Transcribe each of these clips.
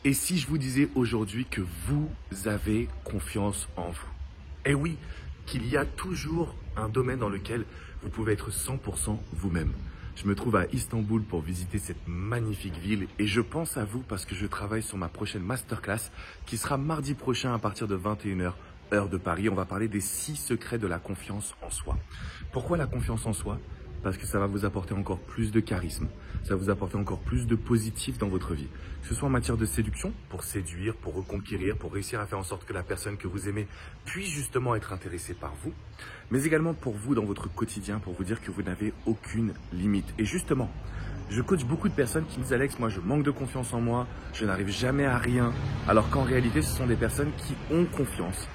Et si je vous disais aujourd'hui que vous avez confiance en vous? Eh oui, qu'il y a toujours un domaine dans lequel vous pouvez être 100% vous-même. Je me trouve à Istanbul pour visiter cette magnifique ville et je pense à vous parce que je travaille sur ma prochaine masterclass qui sera mardi prochain à partir de 21h, heure de Paris. On va parler des 6 secrets de la confiance en soi. Pourquoi la confiance en soi? Parce que ça va vous apporter encore plus de charisme, ça va vous apporter encore plus de positif dans votre vie. Que ce soit en matière de séduction, pour séduire, pour reconquérir, pour réussir à faire en sorte que la personne que vous aimez puisse justement être intéressée par vous, mais également pour vous dans votre quotidien, pour vous dire que vous n'avez aucune limite. Et justement, je coach beaucoup de personnes qui me disent « Alex, moi je manque de confiance en moi, je n'arrive jamais à rien », alors qu'en réalité, ce sont des personnes qui ont confiance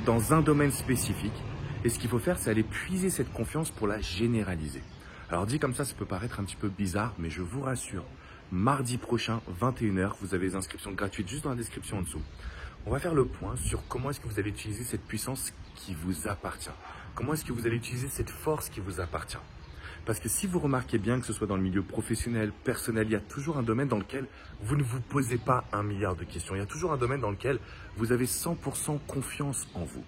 dans un domaine spécifique. Et ce qu'il faut faire, c'est aller puiser cette confiance pour la généraliser. Alors dit comme ça peut paraître un petit peu bizarre, mais je vous rassure, mardi prochain, 21h, vous avez des inscriptions gratuites juste dans la description en dessous. On va faire le point sur comment est-ce que vous allez utiliser cette puissance qui vous appartient. Comment est-ce que vous allez utiliser cette force qui vous appartient. Parce que si vous remarquez bien, que ce soit dans le milieu professionnel, personnel, il y a toujours un domaine dans lequel vous ne vous posez pas 1 milliard de questions. Il y a toujours un domaine dans lequel vous avez 100% confiance en vous.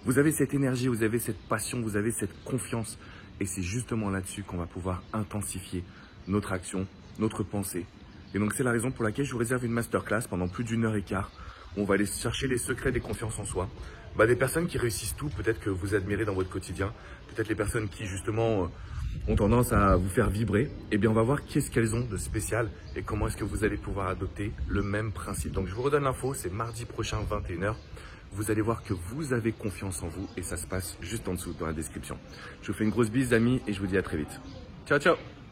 Vous avez cette énergie, vous avez cette passion, vous avez cette confiance. Et c'est justement là-dessus qu'on va pouvoir intensifier notre action, notre pensée. Et donc c'est la raison pour laquelle je vous réserve une masterclass pendant plus d'1h15. Où on va aller chercher les secrets des confiances en soi. Des personnes qui réussissent tout, peut-être que vous admirez dans votre quotidien. Peut-être les personnes qui justement ont tendance à vous faire vibrer. Eh bien on va voir qu'est-ce qu'elles ont de spécial et comment est-ce que vous allez pouvoir adopter le même principe. Donc je vous redonne l'info, c'est mardi prochain 21h. Vous allez voir que vous avez confiance en vous et ça se passe juste en dessous dans la description. Je vous fais une grosse bise amis et je vous dis à très vite. Ciao, ciao!